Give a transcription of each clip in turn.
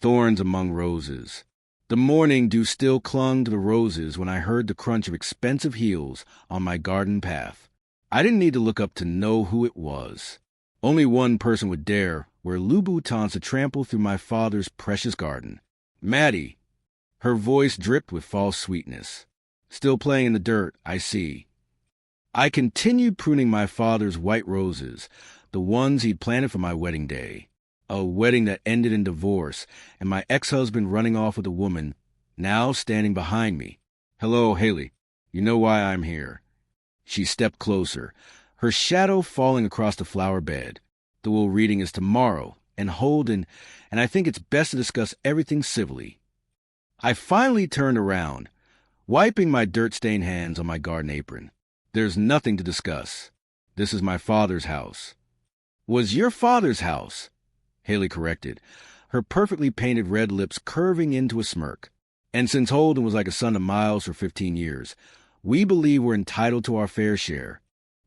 thorns among roses. The morning dew still clung to the roses when I heard the crunch of expensive heels on my garden path. I didn't need to look up to know who it was. Only one person would dare wear Louboutins to trample through my father's precious garden. Maddie. Her voice dripped with false sweetness. Still playing in the dirt, I see. I continued pruning my father's white roses, the ones he'd planted for my wedding day. A wedding that ended in divorce, and my ex-husband running off with a woman, now standing behind me. Hello, Haley. You know why I'm here. She stepped closer, her shadow falling across the flower bed. The will reading is tomorrow, and Holden, and I think it's best to discuss everything civilly. I finally turned around, wiping my dirt-stained hands on my garden apron. There's nothing to discuss. This is my father's house. Was your father's house? Haley corrected, her perfectly painted red lips curving into a smirk. And since Holden was like a son to Miles for 15 years, we believe we're entitled to our fair share.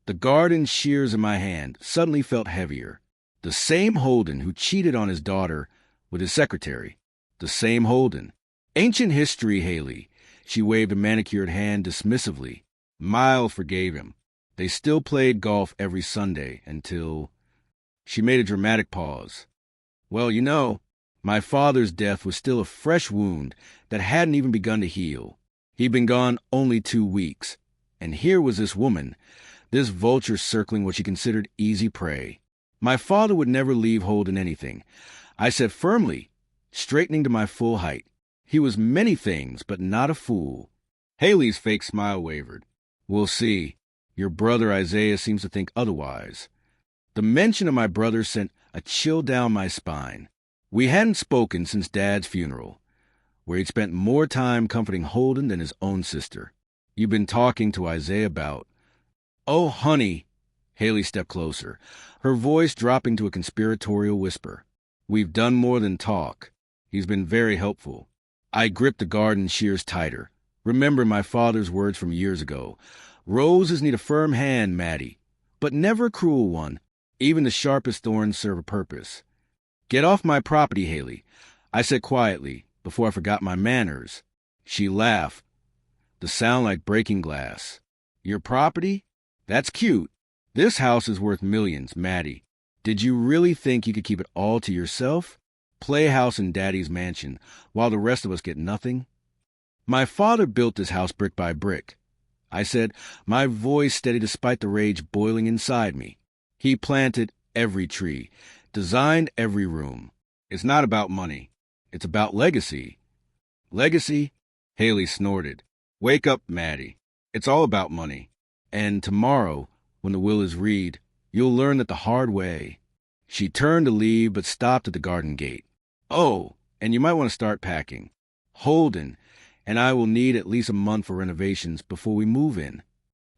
The garden shears in my hand suddenly felt heavier. The same Holden who cheated on his daughter with his secretary. The same Holden. Ancient history, Haley. She waved a manicured hand dismissively. Miles forgave him. They still played golf every Sunday until... She made a dramatic pause. Well, you know, my father's death was still a fresh wound that hadn't even begun to heal. He'd been gone only 2 weeks. And here was this woman, this vulture circling what she considered easy prey. My father would never leave Holden anything. I said firmly, straightening to my full height. He was many things, but not a fool. Haley's fake smile wavered. We'll see. Your brother Isaiah seems to think otherwise. The mention of my brother sent a chill down my spine. We hadn't spoken since Dad's funeral, where he'd spent more time comforting Holden than his own sister. You've been talking to Isaiah about... Oh, honey. Haley stepped closer, her voice dropping to a conspiratorial whisper. We've done more than talk. He's been very helpful. I gripped the garden shears tighter, remembering my father's words from years ago. Roses need a firm hand, Maddie, but never a cruel one. Even the sharpest thorns serve a purpose. Get off my property, Haley, I said quietly, before I forgot my manners. She laughed, the sound like breaking glass. Your property? That's cute. This house is worth millions, Maddie. Did you really think you could keep it all to yourself? Play house in Daddy's mansion, while the rest of us get nothing? My father built this house brick by brick, I said, my voice steady despite the rage boiling inside me. He planted every tree, designed every room. It's not about money. It's about legacy. Legacy? Haley snorted. Wake up, Maddie. It's all about money. And tomorrow, when the will is read, you'll learn that the hard way. She turned to leave, but stopped at the garden gate. Oh, and you might want to start packing. Holden and I will need at least a month for renovations before we move in.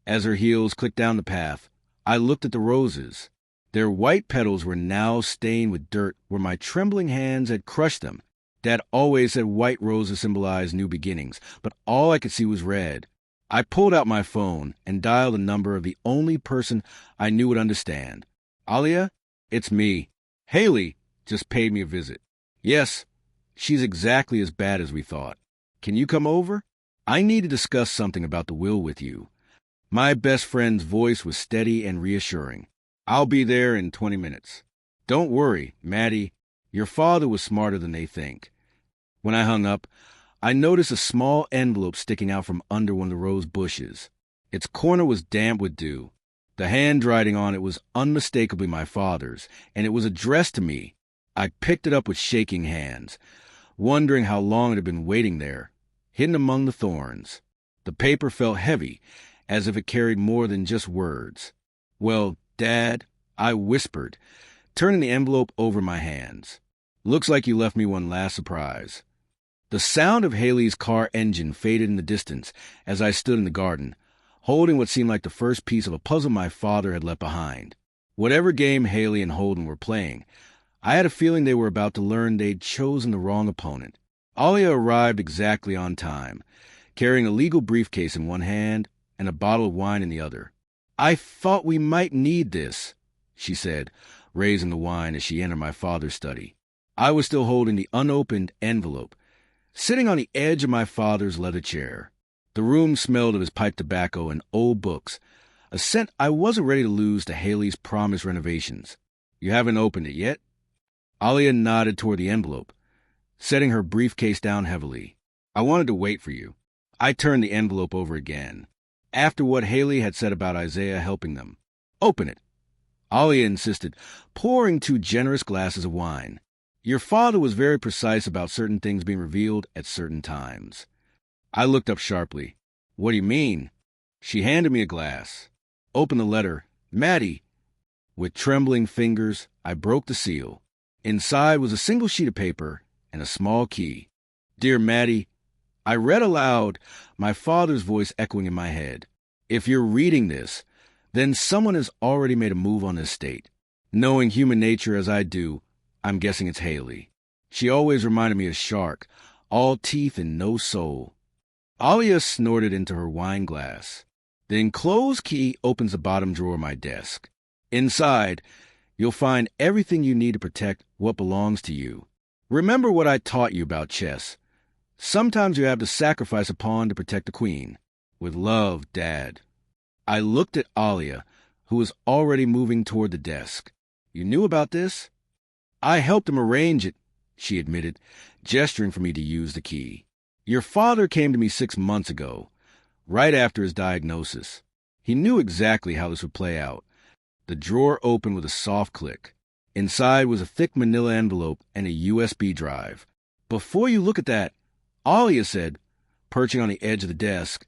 As her heels clicked down the path, I looked at the roses. Their white petals were now stained with dirt where my trembling hands had crushed them. Dad always said white roses symbolized new beginnings, but all I could see was red. I pulled out my phone and dialed the number of the only person I knew would understand. Alia, it's me. Haley just paid me a visit. Yes, she's exactly as bad as we thought. Can you come over? I need to discuss something about the will with you. My best friend's voice was steady and reassuring. I'll be there in 20 minutes. Don't worry, Maddie. Your father was smarter than they think. When I hung up, I noticed a small envelope sticking out from under one of the rose bushes. Its corner was damp with dew. The handwriting on it was unmistakably my father's, and it was addressed to me. I picked it up with shaking hands, wondering how long it had been waiting there, hidden among the thorns. The paper felt heavy, as if it carried more than just words. Well, Dad, I whispered, turning the envelope over my hands. Looks like you left me one last surprise. The sound of Haley's car engine faded in the distance as I stood in the garden, holding what seemed like the first piece of a puzzle my father had left behind. Whatever game Haley and Holden were playing, I had a feeling they were about to learn they'd chosen the wrong opponent. Alia arrived exactly on time, carrying a legal briefcase in one hand and a bottle of wine in the other. I thought we might need this, she said, raising the wine as she entered my father's study. I was still holding the unopened envelope, sitting on the edge of my father's leather chair. The room smelled of his pipe tobacco and old books, a scent I wasn't ready to lose to Haley's promised renovations. You haven't opened it yet? Alia nodded toward the envelope, setting her briefcase down heavily. I wanted to wait for you. I turned the envelope over again, after what Haley had said about Isaiah helping them. Open it. Alia insisted, pouring 2 generous glasses of wine. Your father was very precise about certain things being revealed at certain times. I looked up sharply. What do you mean? She handed me a glass. Opened the letter. Maddie. With trembling fingers, I broke the seal. Inside was a single sheet of paper and a small key. Dear Maddie, I read aloud, my father's voice echoing in my head. If you're reading this, then someone has already made a move on this estate. Knowing human nature as I do, I'm guessing it's Haley. She always reminded me of Shark, all teeth and no soul. Alia snorted into her wine glass. The enclosed key opens the bottom drawer of my desk. Inside, you'll find everything you need to protect what belongs to you. Remember what I taught you about chess. Sometimes you have to sacrifice a pawn to protect the queen. With love, Dad. I looked at Alia, who was already moving toward the desk. You knew about this? I helped him arrange it, she admitted, gesturing for me to use the key. Your father came to me 6 months ago, right after his diagnosis. He knew exactly how this would play out. The drawer opened with a soft click. Inside was a thick manila envelope and a USB drive. Before you look at that, Alia said, perching on the edge of the desk,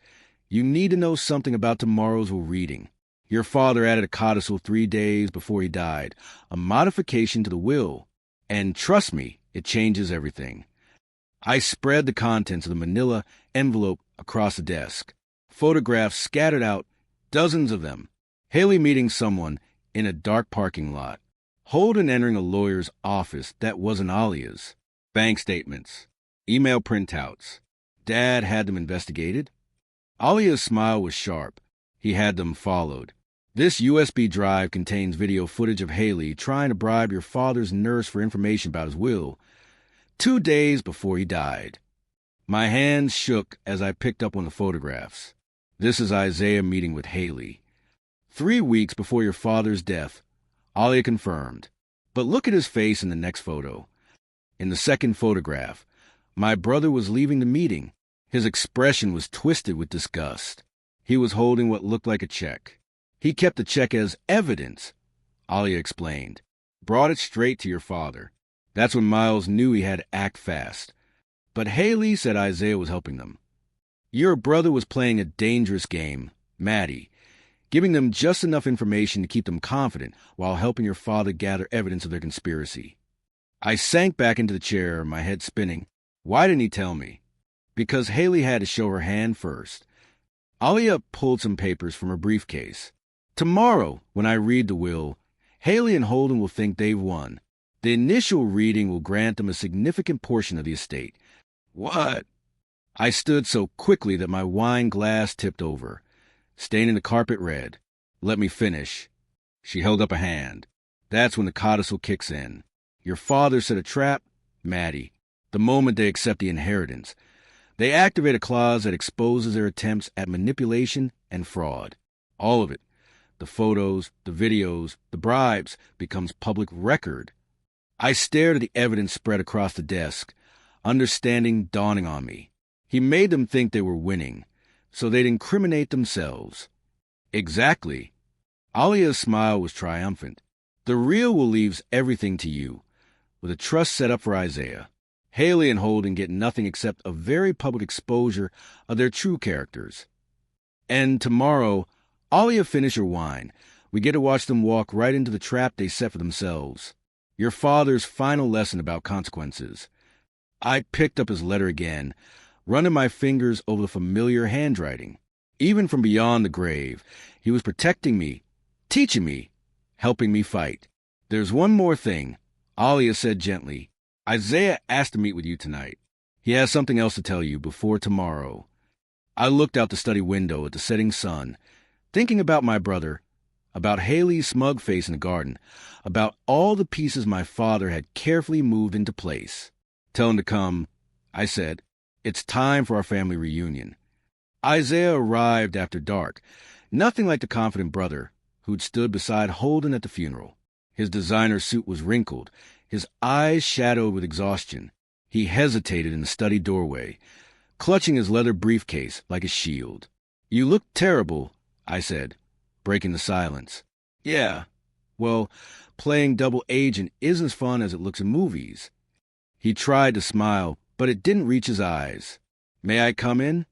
you need to know something about tomorrow's reading. Your father added a codicil 3 days before he died, a modification to the will. And trust me, it changes everything. I spread the contents of the manila envelope across the desk. Photographs scattered out, dozens of them. Haley meeting someone in a dark parking lot. Holden entering a lawyer's office that wasn't Alia's. Bank statements. Email printouts. Dad had them investigated. Alia's smile was sharp. He had them followed. This USB drive contains video footage of Haley trying to bribe your father's nurse for information about his will, 2 days before he died. My hands shook as I picked up one of the photographs. This is Isaiah meeting with Haley. 3 weeks before your father's death, Alia confirmed. But look at his face in the next photo. In the second photograph, my brother was leaving the meeting. His expression was twisted with disgust. He was holding what looked like a check. He kept the check as evidence, Alia explained. Brought it straight to your father. That's when Miles knew he had to act fast. But Haley said Isaiah was helping them. Your brother was playing a dangerous game, Maddie, giving them just enough information to keep them confident while helping your father gather evidence of their conspiracy. I sank back into the chair, my head spinning. Why didn't he tell me? Because Haley had to show her hand first. Alia pulled some papers from her briefcase. Tomorrow, when I read the will, Haley and Holden will think they've won. The initial reading will grant them a significant portion of the estate. What? I stood so quickly that my wine glass tipped over, staining the carpet red. Let me finish. She held up a hand. That's when the codicil kicks in. Your father set a trap, Maddie, the moment they accept the inheritance. They activate a clause that exposes their attempts at manipulation and fraud. All of it. The photos, the videos, the bribes becomes public record. I stared at the evidence spread across the desk, understanding dawning on me. He made them think they were winning, so they'd incriminate themselves. Exactly. Alia's smile was triumphant. The real will leaves everything to you, with a trust set up for Isaiah. Haley and Holden get nothing except a very public exposure of their true characters. And tomorrow, Alia, finish your wine. We get to watch them walk right into the trap they set for themselves. Your father's final lesson about consequences. I picked up his letter again, running my fingers over the familiar handwriting. Even from beyond the grave, he was protecting me, teaching me, helping me fight. There's one more thing, Alia said gently. Isaiah asked to meet with you tonight. He has something else to tell you before tomorrow. I looked out the study window at the setting sun, thinking about my brother. about Haley's smug face in the garden, about all the pieces my father had carefully moved into place. "Tell him to come," I said. "It's time for our family reunion." Isaiah arrived after dark, nothing like the confident brother who'd stood beside Holden at the funeral. His designer suit was wrinkled, his eyes shadowed with exhaustion. He hesitated in the study doorway, clutching his leather briefcase like a shield. "You look terrible," I said, breaking the silence. "Yeah, well, playing double agent isn't as fun as it looks in movies." He tried to smile, but it didn't reach his eyes. "May I come in?"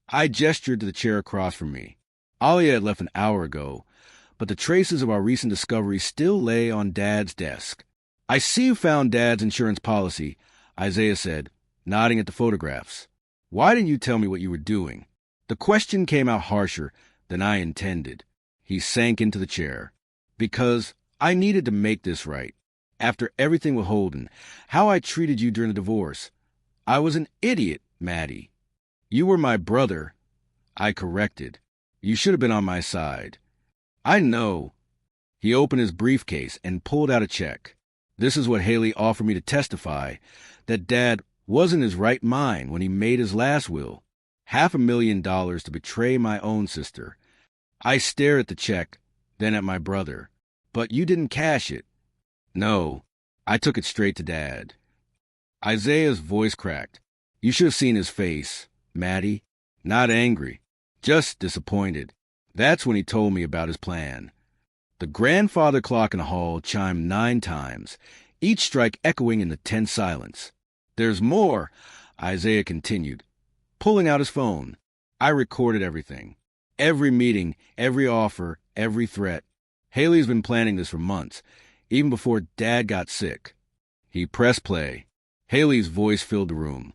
I gestured to the chair across from me. Alia had left an hour ago, but the traces of our recent discovery still lay on Dad's desk. "I see you found Dad's insurance policy," Isaiah said, nodding at the photographs. "Why didn't you tell me what you were doing?" The question came out harsher than I intended. He sank into the chair. "Because I needed to make this right. After everything with Holden, how I treated you during the divorce. I was an idiot, Maddie." "You were my brother," I corrected. "You should have been on my side." "I know." He opened his briefcase and pulled out a check. "This is what Haley offered me to testify, that Dad wasn't in his right mind when he made his last will. $500,000 to betray my own sister." I stared at the check, then at my brother. "But you didn't cash it." "No, I took it straight to Dad." Isaiah's voice cracked. "You should have seen his face, Maddie. Not angry, just disappointed." That's when he told me about his plan. The grandfather clock in the hall chimed 9 times, each strike echoing in the tense silence. "There's more," Isaiah continued, pulling out his phone. I recorded everything. Every meeting, every offer, every threat. Haley's been planning this for months, even before Dad got sick. He pressed play. Haley's voice filled the room.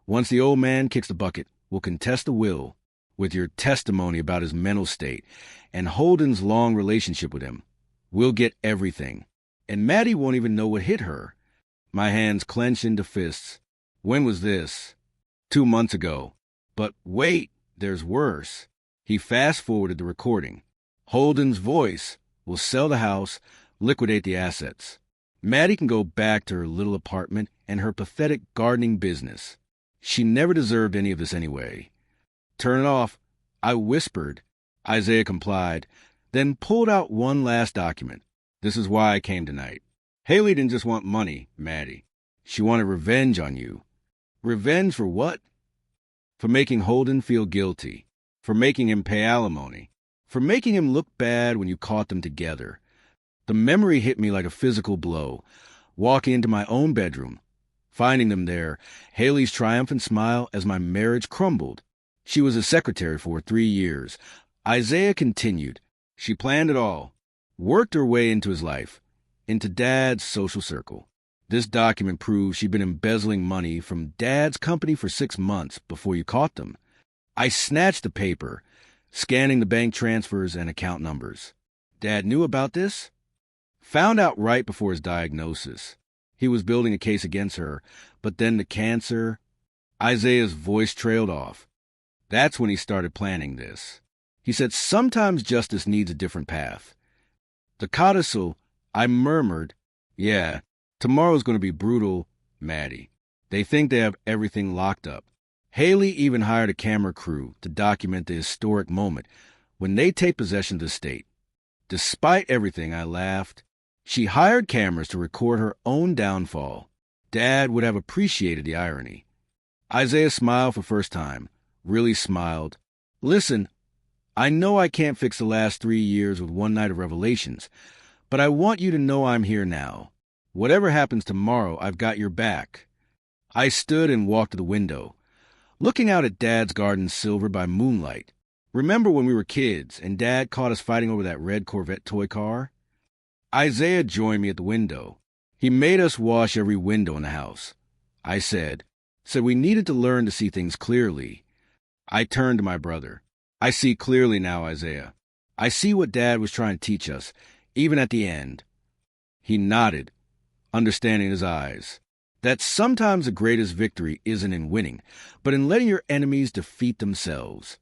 "Once the old man kicks the bucket, we'll contest the will, with your testimony about his mental state and Holden's long relationship with him. We'll get everything. And Maddie won't even know what hit her." My hands clenched into fists. "When was this?" 2 months ago. But wait, there's worse. He fast-forwarded the recording. Holden's voice will sell the house, liquidate the assets. Maddie can go back to her little apartment and her pathetic gardening business. She never deserved any of this anyway. "Turn it off," I whispered. Isaiah complied, then pulled out one last document. "This is why I came tonight. Haley didn't just want money, Maddie. She wanted revenge on you." "Revenge for what?" "For making Holden feel guilty. For making him pay alimony. For making him look bad when you caught them together." The memory hit me like a physical blow. Walking into my own bedroom, finding them there, Haley's triumphant smile as my marriage crumbled. She was his secretary for 3 years. Isaiah continued. She planned it all, worked her way into his life, into Dad's social circle. This document proves she'd been embezzling money from Dad's company for 6 months before you caught them. I snatched the paper, scanning the bank transfers and account numbers. Dad knew about this? Found out right before his diagnosis. He was building a case against her, but then the cancer. Isaiah's voice trailed off. That's when he started planning this. He said sometimes justice needs a different path. "The codicil," I murmured. "Yeah, tomorrow's going to be brutal, Maddie. They think they have everything locked up." Haley even hired a camera crew to document the historic moment when they take possession of the estate. Despite everything, I laughed. She hired cameras to record her own downfall. Dad would have appreciated the irony. Isaiah smiled for the first time, really smiled. "Listen, I know I can't fix the last 3 years with one night of revelations, but I want you to know I'm here now. Whatever happens tomorrow, I've got your back." I stood and walked to the window, looking out at Dad's garden silvered by moonlight. Remember when we were kids and Dad caught us fighting over that red Corvette toy car? Isaiah joined me at the window. He made us wash every window in the house. I said we needed to learn to see things clearly. I turned to my brother. "I see clearly now, Isaiah. I see what Dad was trying to teach us, even at the end." He nodded, understanding in his eyes. That sometimes the greatest victory isn't in winning, but in letting your enemies defeat themselves.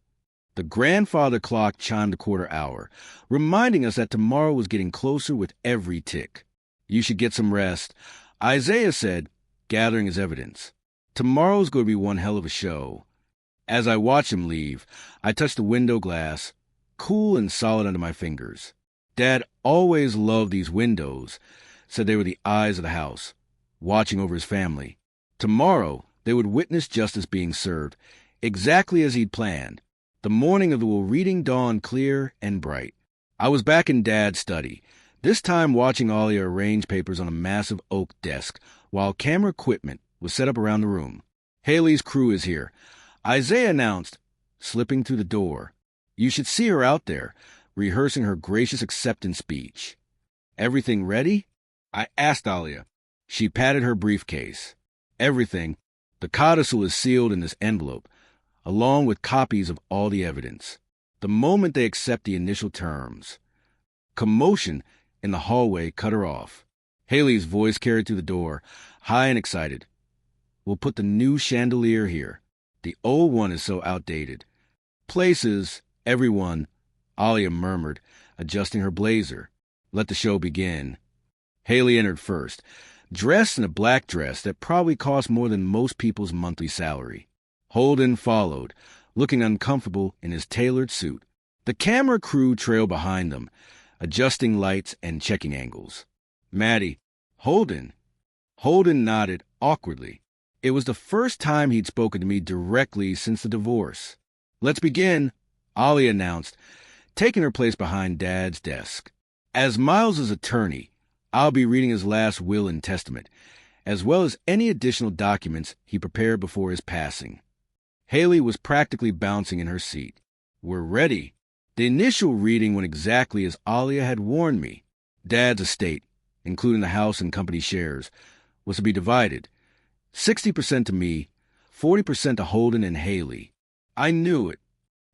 The grandfather clock chimed the quarter hour, reminding us that tomorrow was getting closer with every tick. "You should get some rest," Isaiah said, gathering his evidence. "Tomorrow's going to be one hell of a show." As I watched him leave, I touched the window glass, cool and solid under my fingers. Dad always loved these windows, said they were the eyes of the house, watching over his family. Tomorrow, they would witness justice being served, exactly as he'd planned. The morning of the reading dawned clear and bright. I was back in Dad's study, this time watching Alia arrange papers on a massive oak desk, while camera equipment was set up around the room. "Haley's crew is here," Isaiah announced, slipping through the door. "You should see her out there, rehearsing her gracious acceptance speech." "Everything ready?" I asked Alia. She patted her briefcase. "Everything. The codicil is sealed in this envelope, along with copies of all the evidence. The moment they accept the initial terms." Commotion in the hallway cut her off. Haley's voice carried through the door, high and excited. "We'll put the new chandelier here. The old one is so outdated." "Places, everyone," Alia murmured, adjusting her blazer. "Let the show begin." Haley entered first, dressed in a black dress that probably cost more than most people's monthly salary. Holden followed, looking uncomfortable in his tailored suit. The camera crew trailed behind them, adjusting lights and checking angles. "Maddie, Holden." Holden nodded awkwardly. It was the first time he'd spoken to me directly since the divorce. "Let's begin," Ollie announced, taking her place behind Dad's desk. As Miles's attorney, I'll be reading his last will and testament, as well as any additional documents he prepared before his passing. Haley was practically bouncing in her seat. "We're ready." The initial reading went exactly as Alia had warned me. Dad's estate, including the house and company shares, was to be divided. 60% to me, 40% to Holden and Haley. I knew it.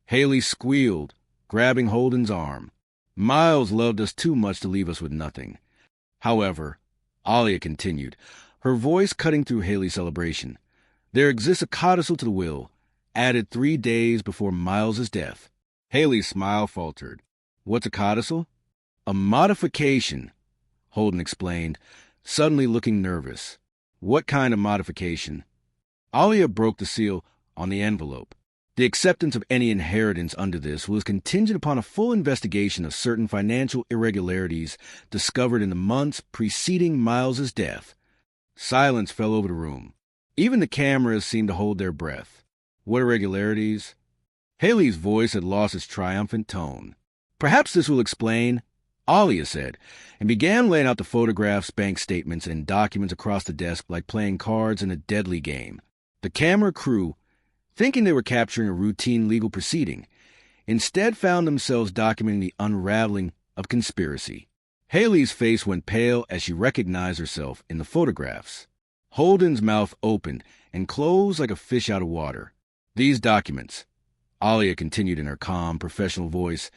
Haley squealed, grabbing Holden's arm. Miles loved us too much to leave us with nothing. However, Alia continued, her voice cutting through Haley's celebration. There exists a codicil to the will, added 3 days before Miles's death. Haley's smile faltered. "What's a codicil?" "A modification," Holden explained, suddenly looking nervous. "What kind of modification?" Alia broke the seal on the envelope. "The acceptance of any inheritance under this was contingent upon a full investigation of certain financial irregularities discovered in the months preceding Miles's death." Silence fell over the room. Even the cameras seemed to hold their breath. "What irregularities?" Haley's voice had lost its triumphant tone. "Perhaps this will explain," Alia said, and began laying out the photographs, bank statements, and documents across the desk like playing cards in a deadly game. The camera crew, thinking they were capturing a routine legal proceeding, instead found themselves documenting the unraveling of conspiracy. Haley's face went pale as she recognized herself in the photographs. Holden's mouth opened and closed like a fish out of water. "These documents," Alia continued in her calm, professional voice,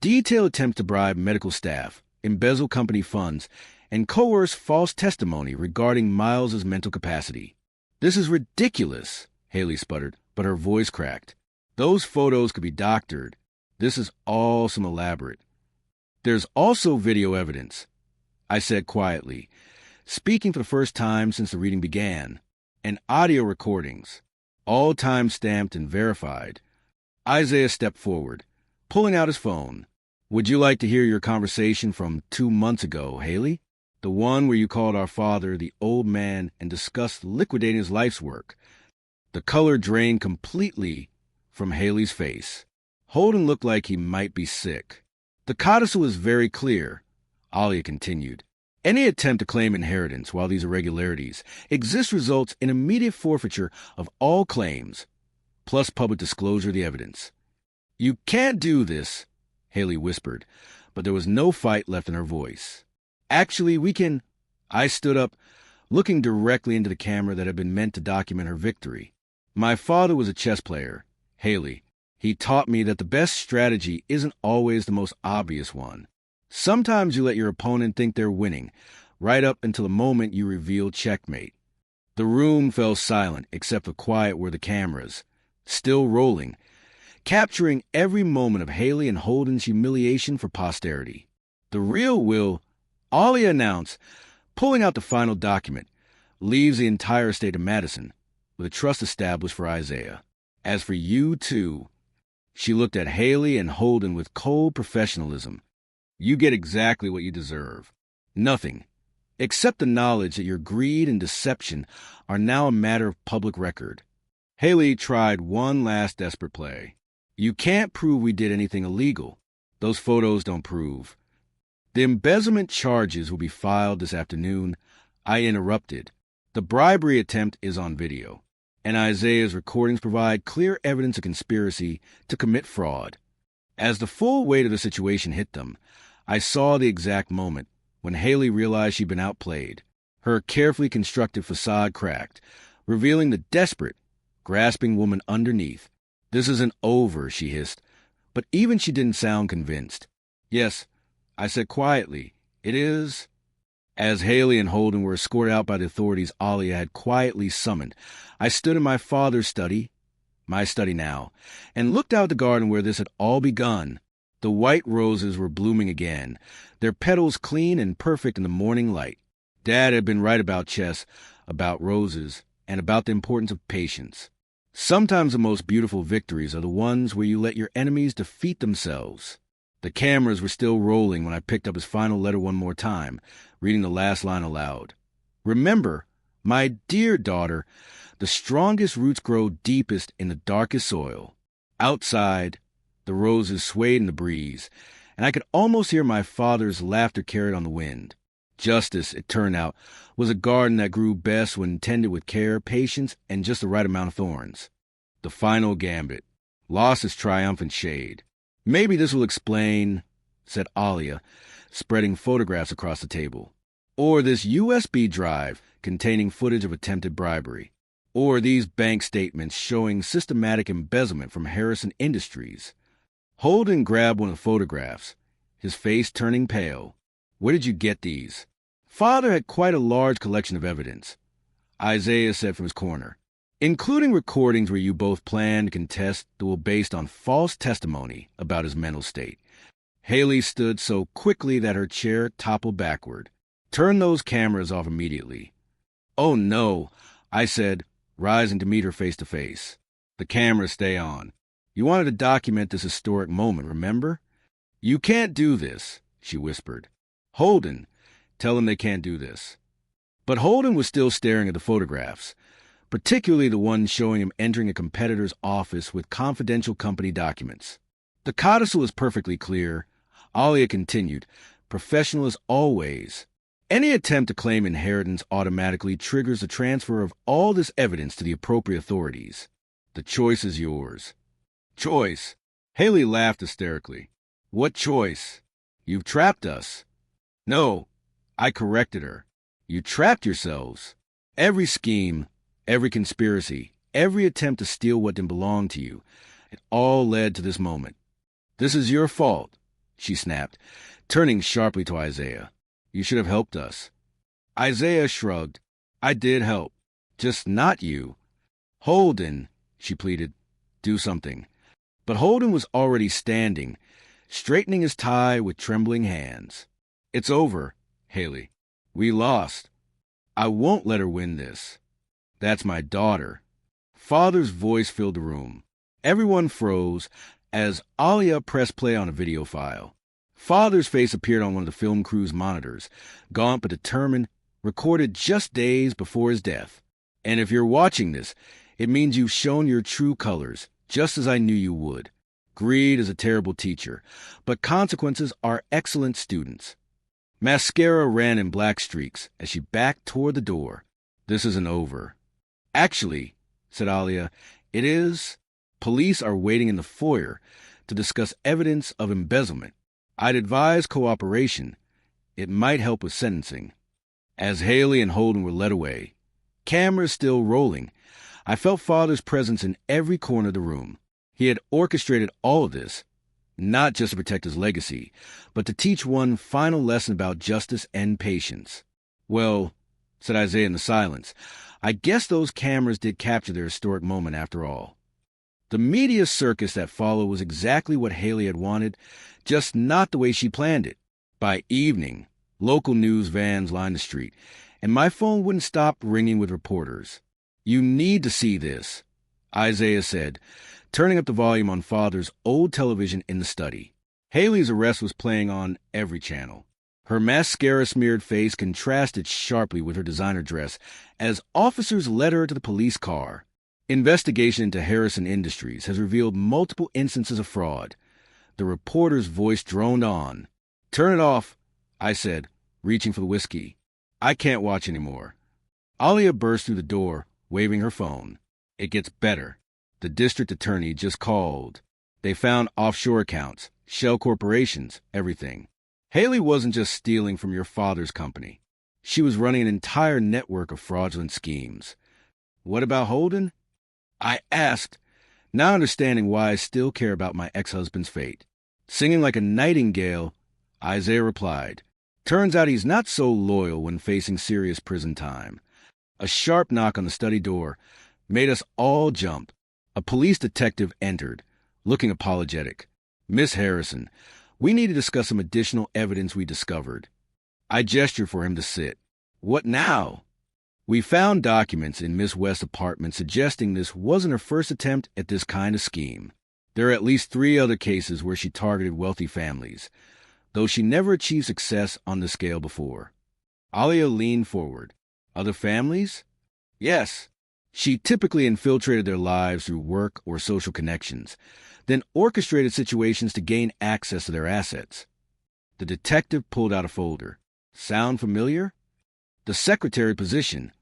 "detail attempts to bribe medical staff, embezzle company funds, and coerce false testimony regarding Miles's mental capacity." "This is ridiculous," Haley sputtered, but her voice cracked. "Those photos could be doctored. This is all some elaborate." "There's also video evidence," I said quietly, speaking for the first time since the reading began, "and audio recordings, all time-stamped and verified." Isaiah stepped forward, pulling out his phone. "Would you like to hear your conversation from 2 months ago, Haley? The one where you called our father the old man and discussed liquidating his life's work." The color drained completely from Haley's face. Holden looked like he might be sick. "The codicil is very clear," Alia continued. "Any attempt to claim inheritance while these irregularities exist results in immediate forfeiture of all claims, plus public disclosure of the evidence." "You can't do this," Haley whispered, but there was no fight left in her voice. "Actually, we can." I stood up, looking directly into the camera that had been meant to document her victory. "My father was a chess player, Haley. He taught me that the best strategy isn't always the most obvious one. Sometimes you let your opponent think they're winning, right up until the moment you reveal checkmate." The room fell silent, except for quiet were the cameras, still rolling, capturing every moment of Haley and Holden's humiliation for posterity. The real will, Alia announced, pulling out the final document, leaves the entire state of Madison, with a trust established for Isaiah. As for you two, she looked at Haley and Holden with cold professionalism. You get exactly what you deserve. Nothing, except the knowledge that your greed and deception are now a matter of public record. Haley tried one last desperate play. You can't prove we did anything illegal. Those photos don't prove. The embezzlement charges will be filed this afternoon. I interrupted. The bribery attempt is on video, and Isaiah's recordings provide clear evidence of conspiracy to commit fraud. As the full weight of the situation hit them, I saw the exact moment when Haley realized she'd been outplayed. Her carefully constructed facade cracked, revealing the desperate, grasping woman underneath. "This isn't over," she hissed, but even she didn't sound convinced. "Yes," I said quietly, "it is." As Haley and Holden were escorted out by the authorities Alia had quietly summoned, I stood in my father's study, my study now, and looked out the garden where this had all begun. The white roses were blooming again, their petals clean and perfect in the morning light. Dad had been right about chess, about roses, and about the importance of patience. Sometimes the most beautiful victories are the ones where you let your enemies defeat themselves. The cameras were still rolling when I picked up his final letter one more time, reading the last line aloud. "Remember, my dear daughter, the strongest roots grow deepest in the darkest soil." Outside, the roses swayed in the breeze, and I could almost hear my father's laughter carried on the wind. Justice, it turned out, was a garden that grew best when tended with care, patience, and just the right amount of thorns. The final gambit lost its triumphant shade. "Maybe this will explain," said Alia, spreading photographs across the table. "Or this USB drive containing footage of attempted bribery. Or these bank statements showing systematic embezzlement from Harrison Industries." Holden grabbed one of the photographs, his face turning pale. "Where did you get these?" "Father had quite a large collection of evidence," Isaiah said from his corner, "including recordings where you both planned to contest that were based on false testimony about his mental state." Haley stood so quickly that her chair toppled backward. "Turn those cameras off immediately." "Oh, no," I said, rising to meet her face to face. "The cameras stay on. You wanted to document this historic moment, remember?" "You can't do this," she whispered. "Holden, tell them they can't do this." But Holden was still staring at the photographs, particularly the one showing him entering a competitor's office with confidential company documents. "The codicil is perfectly clear," Alia continued, "professional as always. Any attempt to claim inheritance automatically triggers the transfer of all this evidence to the appropriate authorities. The choice is yours." "Choice?" Haley laughed hysterically. "What choice? You've trapped us." "No," I corrected her. "You trapped yourselves. Every scheme, every conspiracy, every attempt to steal what didn't belong to you, it all led to this moment. This is your fault," she snapped, turning sharply to Isaiah. "You should have helped us." Isaiah shrugged. "I did help. Just not you." "Holden," she pleaded, "do something." But Holden was already standing, straightening his tie with trembling hands. "It's over, Haley. We lost. I won't let her win this. That's my daughter." Father's voice filled the room. Everyone froze as Alia pressed play on a video file. Father's face appeared on one of the film crew's monitors, gaunt but determined, recorded just days before his death. "And if you're watching this, it means you've shown your true colors, just as I knew you would. Greed is a terrible teacher, but consequences are excellent students." Mascara ran in black streaks as she backed toward the door. "This isn't over." "Actually," said Alia, "it is. Police are waiting in the foyer to discuss evidence of embezzlement. I'd advise cooperation. It might help with sentencing." As Haley and Holden were led away, cameras still rolling, I felt Father's presence in every corner of the room. He had orchestrated all of this, not just to protect his legacy, but to teach one final lesson about justice and patience. "Well," said Isaiah in the silence, "I guess those cameras did capture their historic moment after all." The media circus that followed was exactly what Haley had wanted, just not the way she planned it. By evening, local news vans lined the street, and my phone wouldn't stop ringing with reporters. "You need to see this," Isaiah said, turning up the volume on Father's old television in the study. Haley's arrest was playing on every channel. Her mascara-smeared face contrasted sharply with her designer dress as officers led her to the police car. Investigation into Harrison Industries has revealed multiple instances of fraud. The reporter's voice droned on. "Turn it off," I said, reaching for the whiskey. "I can't watch anymore." Alia burst through the door, waving her phone. "It gets better. The district attorney just called. They found offshore accounts, shell corporations, everything. Haley wasn't just stealing from your father's company. She was running an entire network of fraudulent schemes." "What about Holden?" I asked, now understanding why I still care about my ex-husband's fate. Singing like a nightingale, Isaiah replied, "Turns out he's not so loyal when facing serious prison time." A sharp knock on the study door made us all jump. A police detective entered, looking apologetic. "Miss Harrison, we need to discuss some additional evidence we discovered." I gestured for him to sit. "What now?" "We found documents in Miss West's apartment suggesting this wasn't her first attempt at this kind of scheme. There are at least 3 other cases where she targeted wealthy families, though she never achieved success on this scale before." Alia leaned forward. "Other families?" "Yes. She typically infiltrated their lives through work or social connections, then orchestrated situations to gain access to their assets." The detective pulled out a folder. "Sound familiar?" "The secretary position."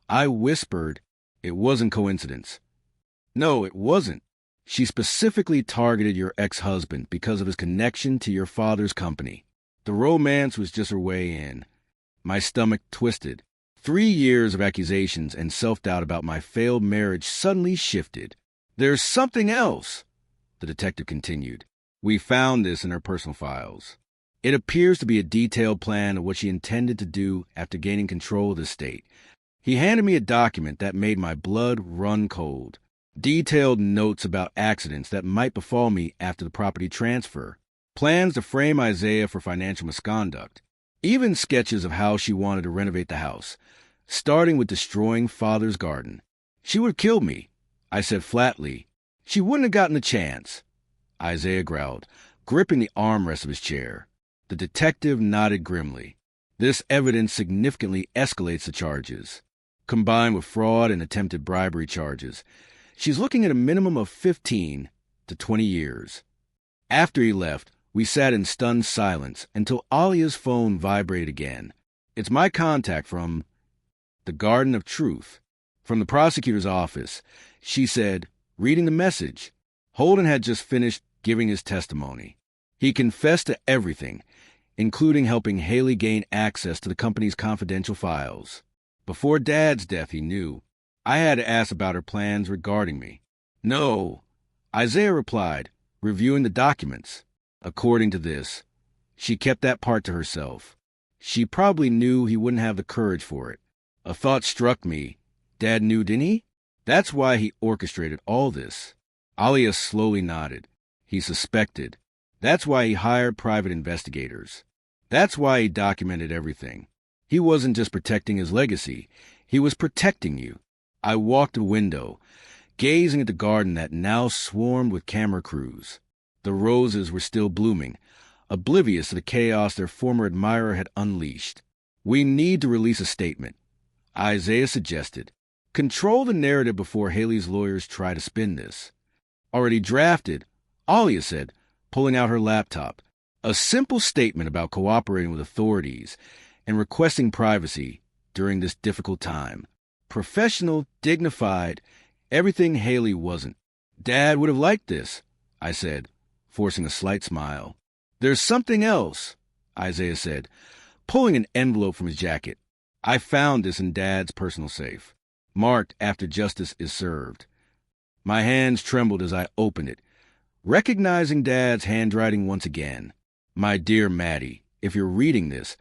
I whispered, "It wasn't coincidence." "No, it wasn't. She specifically targeted your ex-husband because of his connection to your father's company. The romance was just her way in." My stomach twisted. 3 years of accusations and self-doubt about my failed marriage suddenly shifted. "There's something else," the detective continued. "We found this in her personal files. It appears to be a detailed plan of what she intended to do after gaining control of the estate." He handed me a document that made my blood run cold. Detailed notes about accidents that might befall me after the property transfer. Plans to frame Isaiah for financial misconduct. Even sketches of how she wanted to renovate the house, starting with destroying Father's garden. "She would have killed me," I said flatly. "She wouldn't have gotten a chance," Isaiah growled, gripping the armrest of his chair. The detective nodded grimly. "This evidence significantly escalates the charges. Combined with fraud and attempted bribery charges, she's looking at a minimum of 15 to 20 years. After he left, we sat in stunned silence until Alia's phone vibrated again. "It's my contact from the Garden of Truth." From the prosecutor's office, she said, reading the message. Holden had just finished giving his testimony. He confessed to everything, including helping Haley gain access to the company's confidential files. Before Dad's death, he knew. I had to ask about her plans regarding me. "No," Isaiah replied, reviewing the documents. "According to this, she kept that part to herself. She probably knew he wouldn't have the courage for it." A thought struck me. Dad knew, didn't he? That's why he orchestrated all this. Alia slowly nodded. He suspected. That's why he hired private investigators. That's why he documented everything. He wasn't just protecting his legacy. He was protecting you. I walked to the window, gazing at the garden that now swarmed with camera crews. The roses were still blooming, oblivious to the chaos their former admirer had unleashed. "We need to release a statement," Isaiah suggested. "Control the narrative before Haley's lawyers try to spin this." "Already drafted," Alia said, pulling out her laptop. "A simple statement about cooperating with authorities and requesting privacy during this difficult time. Professional, dignified, everything Haley wasn't." "Dad would have liked this," I said, forcing a slight smile. "There's something else," Isaiah said, pulling an envelope from his jacket. "I found this in Dad's personal safe, marked after justice is served." My hands trembled as I opened it, recognizing Dad's handwriting once again. "My dear Maddie, if you're reading this,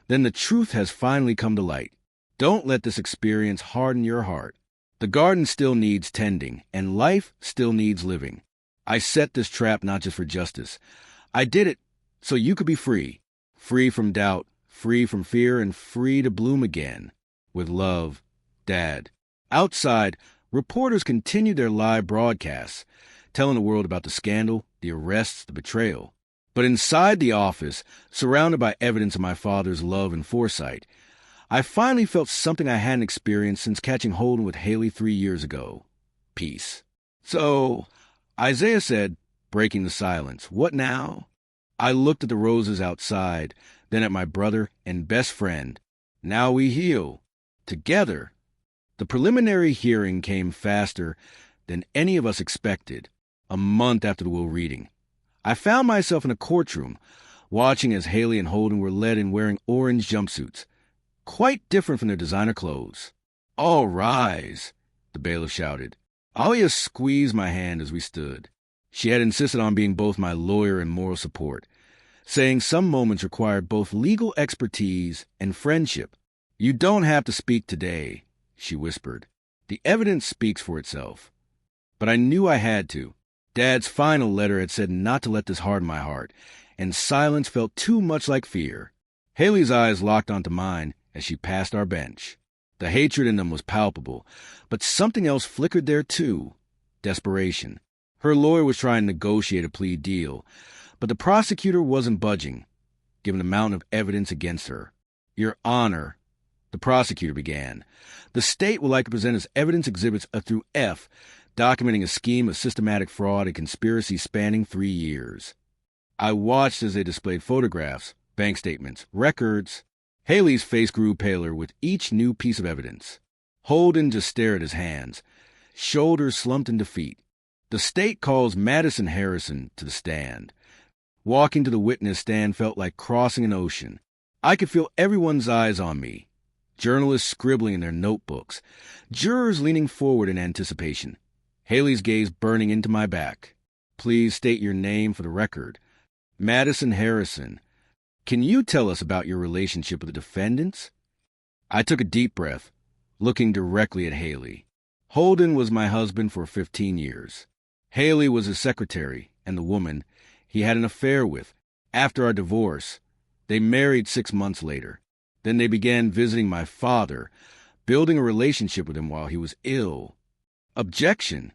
then the truth has finally come to light. Don't let this experience harden your heart. The garden still needs tending, and life still needs living. I set this trap not just for justice. I did it so you could be free. Free from doubt, free from fear, and free to bloom again. With love, Dad. Outside, reporters continued their live broadcasts, telling the world about the scandal, the arrests, the betrayal. But inside the office, surrounded by evidence of my father's love and foresight, I finally felt something I hadn't experienced since catching Holden with Haley 3 years ago. Peace. So, Isaiah said, breaking the silence, "What now?" I looked at the roses outside, then at my brother and best friend. Now we heal. Together. The preliminary hearing came faster than any of us expected, a month after the will reading. I found myself in a courtroom, watching as Haley and Holden were led in wearing orange jumpsuits, quite different from their designer clothes. "All rise," the bailiff shouted. Alia squeezed my hand as we stood. She had insisted on being both my lawyer and moral support, saying some moments required both legal expertise and friendship. "You don't have to speak today," she whispered. "The evidence speaks for itself." But I knew I had to. Dad's final letter had said not to let this harden my heart, and silence felt too much like fear. Haley's eyes locked onto mine as she passed our bench. The hatred in them was palpable, but something else flickered there too. Desperation. Her lawyer was trying to negotiate a plea deal, but the prosecutor wasn't budging, given the mountain of evidence against her. "Your Honor," the prosecutor began, "the state would like to present as evidence exhibits A through F, documenting a scheme of systematic fraud and conspiracy spanning 3 years. I watched as they displayed photographs, bank statements, records. Haley's face grew paler with each new piece of evidence. Holden just stared at his hands, shoulders slumped in defeat. The state calls Madison Harrison to the stand. Walking to the witness stand felt like crossing an ocean. I could feel everyone's eyes on me. Journalists scribbling in their notebooks. Jurors leaning forward in anticipation. Haley's gaze burning into my back. "Please state your name for the record." "Madison Harrison. Can you tell us about your relationship with the defendants?" I took a deep breath, looking directly at Haley. Holden was my husband for 15 years. Haley was his secretary and the woman he had an affair with. After our divorce, they married 6 months later. Then they began visiting my father, building a relationship with him while he was ill. "Objection."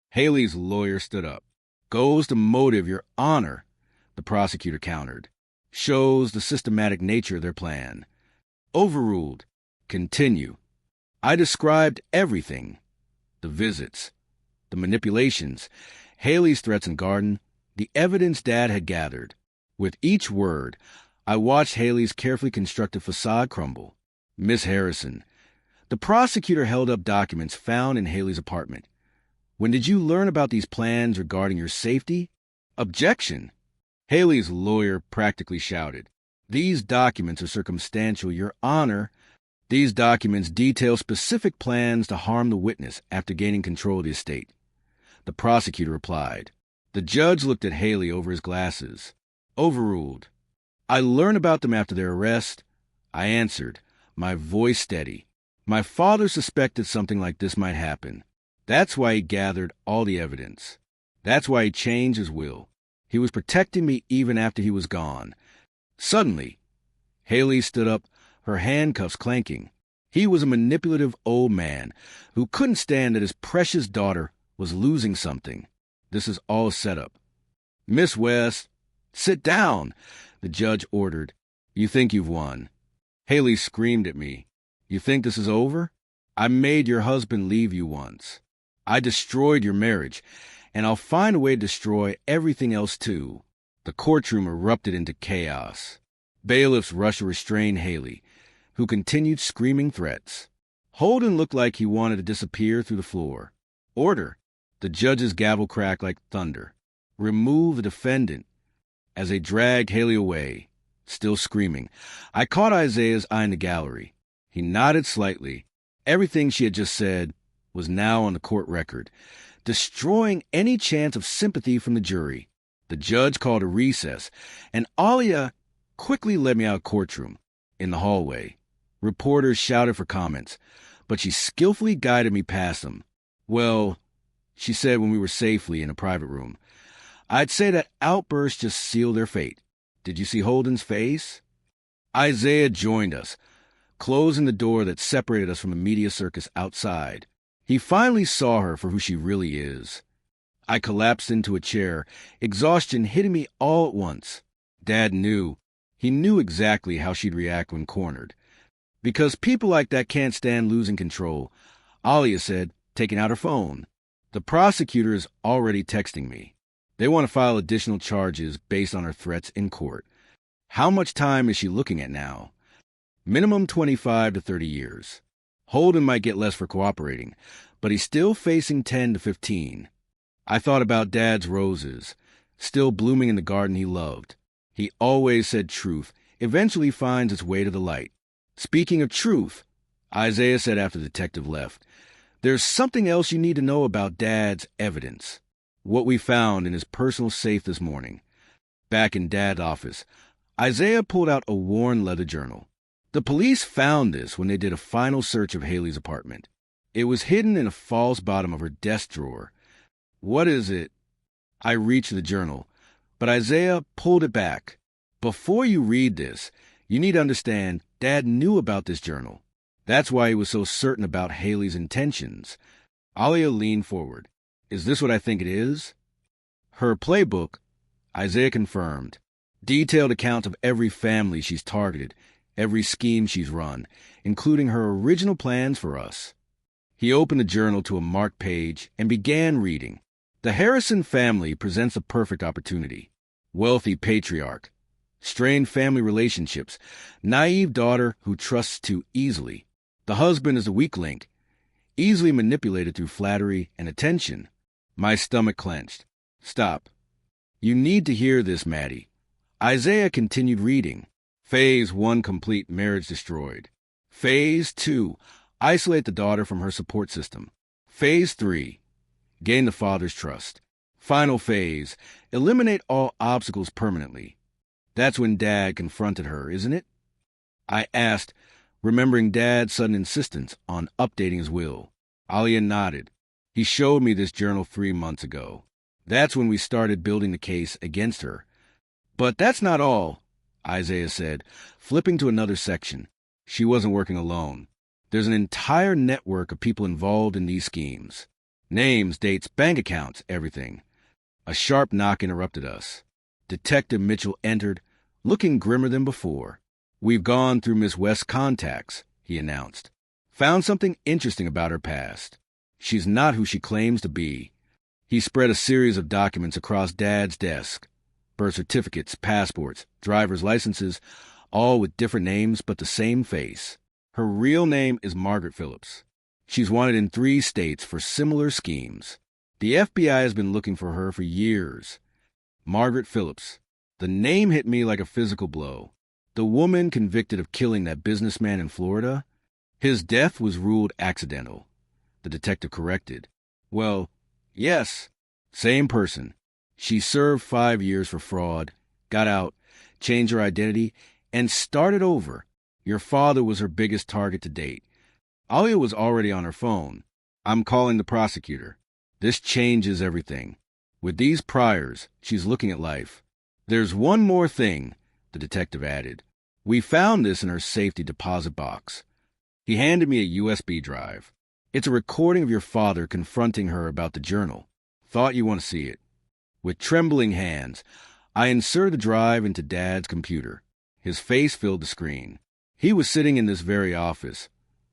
Haley's lawyer stood up. "Goes to motive, Your Honor," the prosecutor countered. "Shows the systematic nature of their plan." "Overruled." "Continue." I described everything. The visits, the manipulations, Haley's threats in garden, the evidence Dad had gathered. With each word, I watched Haley's carefully constructed facade crumble. "Miss Harrison." The prosecutor held up documents found in Haley's apartment. "When did you learn about these plans regarding your safety?" "Objection." Haley's lawyer practically shouted. "These documents are circumstantial, Your Honor. These documents detail specific plans to harm the witness after gaining control of the estate." The prosecutor replied. The judge looked at Haley over his glasses. "Overruled." "I learned about them after their arrest." I answered, my voice steady. "My father suspected something like this might happen. That's why he gathered all the evidence. That's why he changed his will. He was protecting me even after he was gone." Suddenly, Haley stood up, her handcuffs clanking. He was a manipulative old man who couldn't stand that his precious daughter was losing something. "This is all set up." "Miss West, sit down," the judge ordered. "You think you've won." Haley screamed at me. "You think this is over? I made your husband leave you once. I destroyed your marriage, and I'll find a way to destroy everything else too." The courtroom erupted into chaos. Bailiffs rushed to restrain Haley, who continued screaming threats. Holden looked like he wanted to disappear through the floor. "Order." The judge's gavel cracked like thunder. "Remove the defendant." As they dragged Haley away, still screaming, I caught Isaiah's eye in the gallery. He nodded slightly. Everything she had just said was now on the court record, destroying any chance of sympathy from the jury. The judge called a recess, and Alia quickly led me out of the courtroom. In the hallway, reporters shouted for comments, but she skillfully guided me past them. Well, she said when we were safely in a private room, I'd say that outburst just sealed their fate. Did you see Holden's face? Isaiah joined us, closing the door that separated us from the media circus outside. He finally saw her for who she really is. I collapsed into a chair, exhaustion hitting me all at once. Dad knew. He knew exactly how she'd react when cornered. Because people like that can't stand losing control, Alia said, taking out her phone. The prosecutor is already texting me. They want to file additional charges based on her threats in court. How much time is she looking at now? Minimum 25 to 30 years. Holden might get less for cooperating, but he's still facing 10 to 15. I thought about Dad's roses, still blooming in the garden he loved. He always said truth eventually finds its way to the light. Speaking of truth, Isaiah said after the detective left, there's something else you need to know about Dad's evidence. What we found in his personal safe this morning. Back in Dad's office, Isaiah pulled out a worn leather journal. The police found this when they did a final search of Haley's apartment. It was hidden in a false bottom of her desk drawer. What is it? I reached the journal, but Isaiah pulled it back. Before you read this, you need to understand Dad knew about this journal. That's why he was so certain about Haley's intentions. Alia leaned forward. Is this what I think it is? Her playbook, Isaiah confirmed. Detailed accounts of every family she's targeted, every scheme she's run, including her original plans for us. He opened the journal to a marked page and began reading. The Harrison family presents a perfect opportunity. Wealthy patriarch, strained family relationships, naive daughter who trusts too easily. The husband is a weak link, easily manipulated through flattery and attention. My stomach clenched. Stop. You need to hear this, Maddie. Isaiah continued reading. Phase 1 complete, marriage destroyed. Phase 2, isolate the daughter from her support system. Phase 3, gain the father's trust. Final phase, eliminate all obstacles permanently. That's when Dad confronted her, isn't it? I asked, remembering Dad's sudden insistence on updating his will. Alia nodded. He showed me this journal 3 months ago. That's when we started building the case against her. But that's not all, Isaiah said, flipping to another section. She wasn't working alone. There's an entire network of people involved in these schemes. Names, dates, bank accounts, everything. A sharp knock interrupted us. Detective Mitchell entered, looking grimmer than before. We've gone through Miss West's contacts, he announced. Found something interesting about her past. She's not who she claims to be. He spread a series of documents across Dad's desk. Birth certificates, passports, driver's licenses, all with different names but the same face. Her real name is Margaret Phillips. She's wanted in 3 states for similar schemes. The FBI has been looking for her for years. Margaret Phillips. The name hit me like a physical blow. The woman convicted of killing that businessman in Florida? His death was ruled accidental. The detective corrected. Well, yes, same person. She served 5 years for fraud, got out, changed her identity, and started over. Your father was her biggest target to date. Alia was already on her phone. I'm calling the prosecutor. This changes everything. With these priors, she's looking at life. There's one more thing, the detective added. We found this in her safety deposit box. He handed me a USB drive. It's a recording of your father confronting her about the journal. Thought you want to see it. With trembling hands, I inserted the drive into Dad's computer. His face filled the screen. He was sitting in this very office,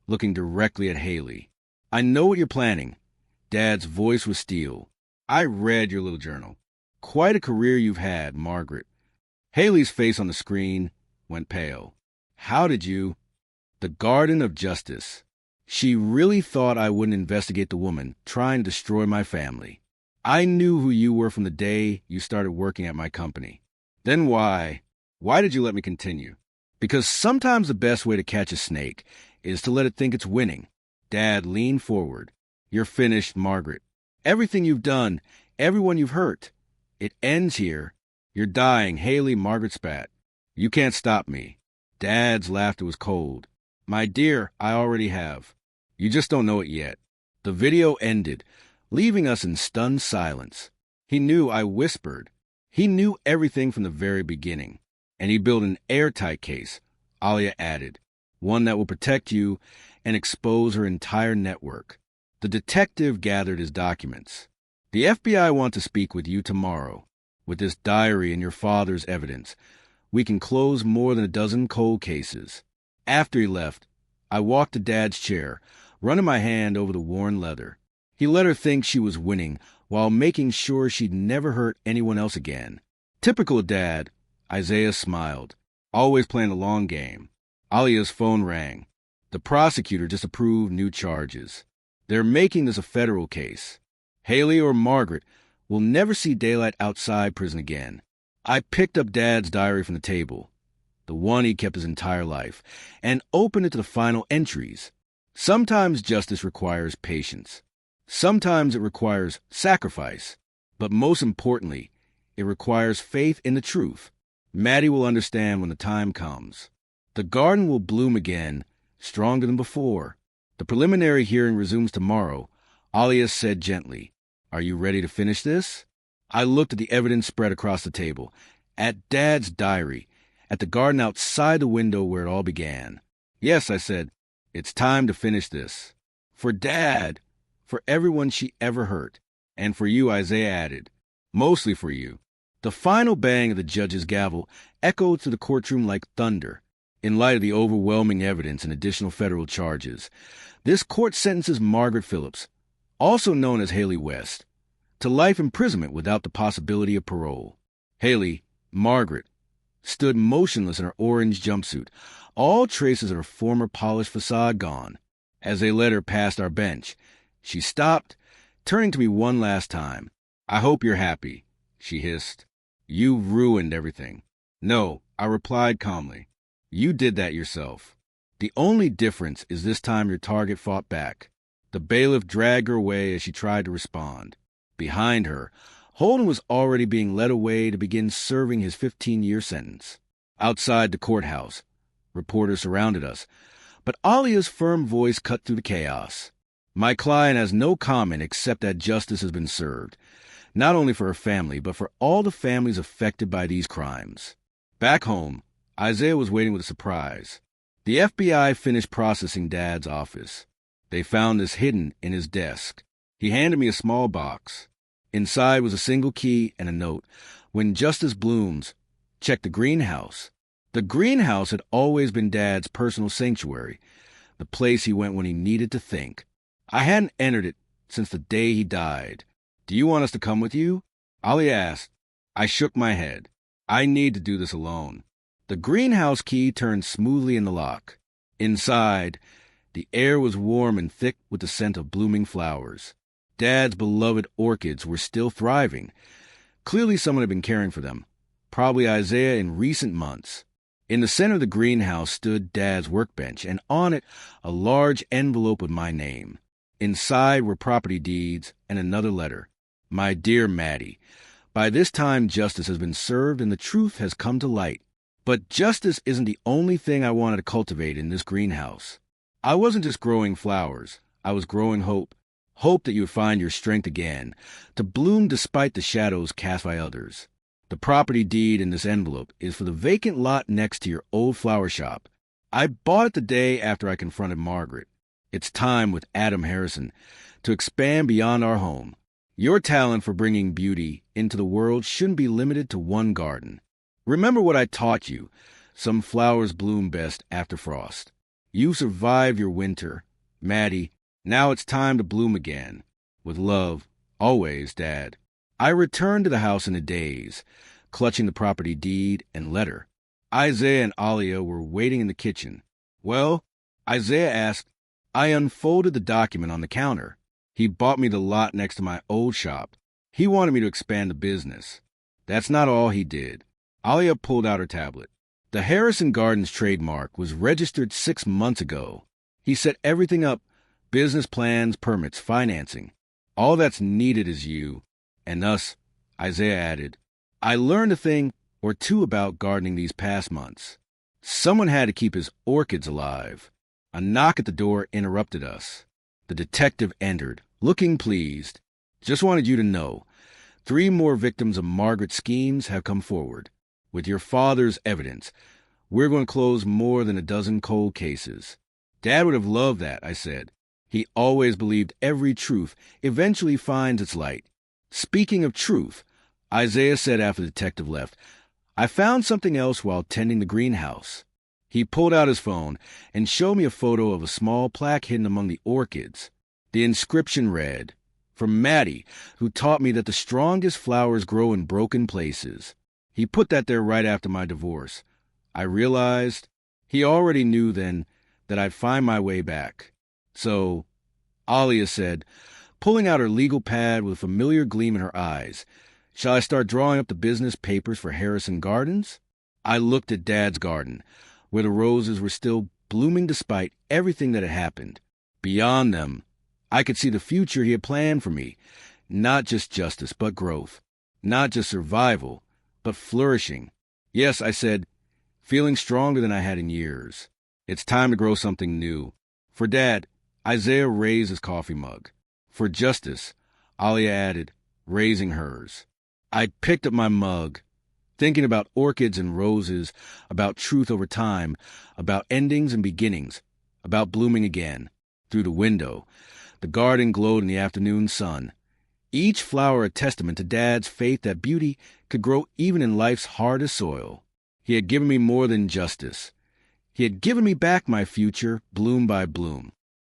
looking directly at Haley. I know what you're planning. Dad's voice was steel. I read your little journal. Quite a career you've had, Margaret. Haley's face on the screen went pale. How did you? The Garden of Justice. She really thought I wouldn't investigate the woman trying to destroy my family. I knew who you were from the day you started working at my company. Then why did you let me continue? Because sometimes the best way to catch a snake is to let it think it's winning. Dad leaned forward. You're finished, Margaret. Everything you've done, everyone you've hurt. It ends here. You're dying, Haley Margaret spat. You can't stop me. Dad's laughter was cold. My dear, I already have. You just don't know it yet. The video ended, leaving us in stunned silence. He knew I whispered. He knew everything from the very beginning. And he built an airtight case, Alia added, one that will protect you and expose her entire network. The detective gathered his documents. The FBI want to speak with you tomorrow. With this diary and your father's evidence, we can close more than a dozen cold cases. After he left, I walked to Dad's chair, running my hand over the worn leather. He let her think she was winning while making sure she'd never hurt anyone else again. Typical Dad, Isaiah smiled, always playing the long game. Alia's phone rang. The prosecutor just approved new charges. They're making this a federal case. Haley or Margaret will never see daylight outside prison again. I picked up Dad's diary from the table, the one he kept his entire life, and opened it to the final entries. Sometimes justice requires patience. Sometimes it requires sacrifice. But most importantly, it requires faith in the truth. Maddie will understand when the time comes. The garden will bloom again, stronger than before. The preliminary hearing resumes tomorrow, Alia said gently. Are you ready to finish this? I looked at the evidence spread across the table, at Dad's diary, at the garden outside the window where it all began. Yes, I said, it's time to finish this. For Dad, for everyone she ever hurt, and for you, Isaiah added. Mostly for you. The final bang of the judge's gavel echoed through the courtroom like thunder. In light of the overwhelming evidence and additional federal charges, this court sentences Margaret Phillips, also known as Haley West, to life imprisonment without the possibility of parole. Haley, Margaret, stood motionless in her orange jumpsuit, all traces of her former polished facade gone. As they led her past our bench, she stopped, turning to me one last time. I hope you're happy, she hissed. You ruined everything. No, I replied calmly. You did that yourself. The only difference is this time your target fought back. The bailiff dragged her away as she tried to respond. Behind her, Holden was already being led away to begin serving his 15-year sentence. Outside the courthouse, reporters surrounded us, but Alia's firm voice cut through the chaos. My client has no comment except that justice has been served, not only for her family, but for all the families affected by these crimes. Back home, Isaiah was waiting with a surprise. The FBI finished processing Dad's office. They found this hidden in his desk. He handed me a small box. Inside was a single key and a note. When Justice Blooms, check the greenhouse. The greenhouse had always been Dad's personal sanctuary, the place he went when he needed to think. I hadn't entered it since the day he died. Do you want us to come with you? Ali asked. I shook my head. I need to do this alone. The greenhouse key turned smoothly in the lock. Inside, the air was warm and thick with the scent of blooming flowers. Dad's beloved orchids were still thriving. Clearly someone had been caring for them, probably Isaiah in recent months. In the center of the greenhouse stood Dad's workbench, and on it a large envelope with my name. Inside were property deeds and another letter. My dear Maddie, by this time justice has been served and the truth has come to light. But justice isn't the only thing I wanted to cultivate in this greenhouse. I wasn't just growing flowers. I was growing hope. Hope that you would find your strength again, to bloom despite the shadows cast by others. The property deed in this envelope is for the vacant lot next to your old flower shop. I bought it the day after I confronted Margaret. It's time with Adam Harrison to expand beyond our home. Your talent for bringing beauty into the world shouldn't be limited to one garden. Remember what I taught you. Some flowers bloom best after frost. You survived your winter. Maddie, now it's time to bloom again. With love, always, Dad. I returned to the house in a daze, clutching the property deed and letter. Isaiah and Alia were waiting in the kitchen. Well, Isaiah asked. I unfolded the document on the counter. He bought me the lot next to my old shop. He wanted me to expand the business. That's not all he did. Alia pulled out her tablet. The Harrison Gardens trademark was registered 6 months ago. He set everything up. Business plans, permits, financing. All that's needed is you. And us, Isaiah added. I learned a thing or two about gardening these past months. Someone had to keep his orchids alive. A knock at the door interrupted us. The detective entered, looking pleased. Just wanted you to know, 3 more victims of Margaret's schemes have come forward. With your father's evidence, we're going to close more than a dozen cold cases. Dad would have loved that, I said. He always believed every truth eventually finds its light. Speaking of truth, Isaiah said after the detective left, I found something else while tending the greenhouse. He pulled out his phone and showed me a photo of a small plaque hidden among the orchids. The inscription read, "From Maddie, who taught me that the strongest flowers grow in broken places." He put that there right after my divorce. I realized he already knew then that I'd find my way back. So, Alia said, pulling out her legal pad with a familiar gleam in her eyes, shall I start drawing up the business papers for Harrison Gardens? I looked at Dad's garden, where the roses were still blooming despite everything that had happened. Beyond them, I could see the future he had planned for me. Not just justice, but growth. Not just survival, but flourishing. Yes, I said, feeling stronger than I had in years. It's time to grow something new. For Dad, Isaiah raised his coffee mug. For justice, Alia added, raising hers. I picked up my mug, thinking about orchids and roses, about truth over time, about endings and beginnings, about blooming again. Through the window, the garden glowed in the afternoon sun. Each flower a testament to Dad's faith that beauty could grow even in life's hardest soil. He had given me more than justice. He had given me back my future, bloom by bloom.